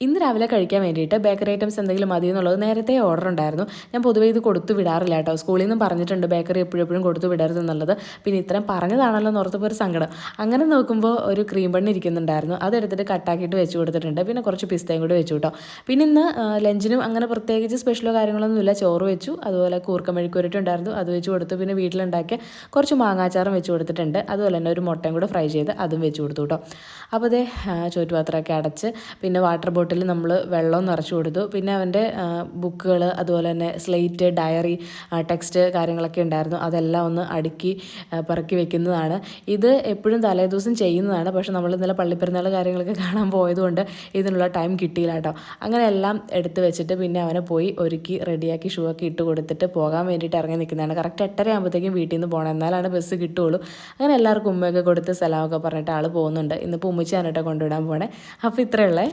ഇന്ന് രാവിലെ കഴിക്കാൻ വേണ്ടിയിട്ട് ബേക്കറി ഐറ്റംസ് എന്തെങ്കിലും മതി എന്നുള്ളത് നേരത്തെ ഓർഡർ ഉണ്ടായിരുന്നു. ഞാൻ പൊതുവേ ഇത് കൊടുത്തു വിടാറില്ല കേട്ടോ. സ്കൂളിൽ നിന്നും പറഞ്ഞിട്ടുണ്ട് ബേക്കറി എപ്പോഴും കൊടുത്തു വിടരുത് എന്നുള്ളത്. പിന്നെ ഇത്രയും പറഞ്ഞതാണല്ലോ എന്നോർത്തപ്പോൾ ഒരു സങ്കടം. അങ്ങനെ നോക്കുമ്പോൾ ഒരു ക്രീം ബണ്ണ് ഇരിക്കുന്നുണ്ടായിരുന്നു. അതെടുത്തിട്ട് കട്ടാക്കിയിട്ട് വെച്ച് കൊടുത്തിട്ടുണ്ട്. പിന്നെ കുറച്ച് പിസ്തയും കൂടി വെച്ചു കേട്ടോ. പിന്നെ ഇന്ന് ലഞ്ചിനും അങ്ങനെ പ്രത്യേകിച്ച് സ്പെഷ്യലോ കാര്യങ്ങളൊന്നുമില്ല. ചോറ് വെച്ചു, അതുപോലെ കൂർക്ക മെഴുക്കുവരട്ടി ഉണ്ടായിരുന്നു, അത് വെച്ച് കൊടുത്തു. പിന്നെ വീട്ടിലുണ്ടാക്കിയ കുറച്ച് മാങ്ങാച്ചാറും വെച്ച് കൊടുത്തിട്ടുണ്ട്. അതുപോലെ തന്നെ ഒരു മുട്ടയും കൂടെ ഫ്രൈ ചെയ്ത് അതും വെച്ച് കൊടുത്തു കേട്ടോ. അപ്പോൾ അതേ ചോറ്റുപാത്രമൊക്കെ അടച്ച് പിന്നെ വാട്ടർ ബോട്ടിൽ നമ്മൾ വെള്ളം നിറച്ച് കൊടുത്തു. പിന്നെ അവൻ്റെ ബുക്കുകൾ, അതുപോലെ തന്നെ സ്ലേറ്റ്, ഡയറി, ടെക്സ്റ്റ് കാര്യങ്ങളൊക്കെ ഉണ്ടായിരുന്നു. അതെല്ലാം ഒന്ന് അടുക്കി പറക്കി വെക്കുന്നതാണ്. ഇത് എപ്പോഴും തലേദിവസം ചെയ്യുന്നതാണ്. പക്ഷെ നമ്മൾ ഇന്നലെ പള്ളിപ്പെരുന്നാൾ കാര്യങ്ങളൊക്കെ കാണാൻ പോയതുകൊണ്ട് ഇതിനുള്ള ടൈം കിട്ടിയില്ല കേട്ടോ. അങ്ങനെ എല്ലാം എടുത്ത് വെച്ചിട്ട് പിന്നെ അവനെ പോയി ഒരുക്കി റെഡിയാക്കി ഷൂ ഒക്കെ ഇട്ട് കൊടുത്തിട്ട് പോകാൻ വേണ്ടിയിട്ട് ഇറങ്ങി നിൽക്കുന്നതാണ്. കറക്റ്റ് 8:30 ആകുമ്പോഴത്തേക്കും വീട്ടിൽ നിന്ന് പോകണം, എന്നാലാണ് ബസ് കിട്ടുകയുള്ളൂ. അങ്ങനെ എല്ലാവർക്കും ഉമ്മയൊക്കെ കൊടുത്ത് സ്ഥലമൊക്കെ പറഞ്ഞിട്ട് ആൾ പോകുന്നുണ്ട്. ഇന്നിപ്പോൾ ഉമ്മച്ചിയാണ് കേട്ടോ കൊണ്ടുവിടാൻ പോണേ. അപ്പോൾ ഇത്രയുള്ളേ.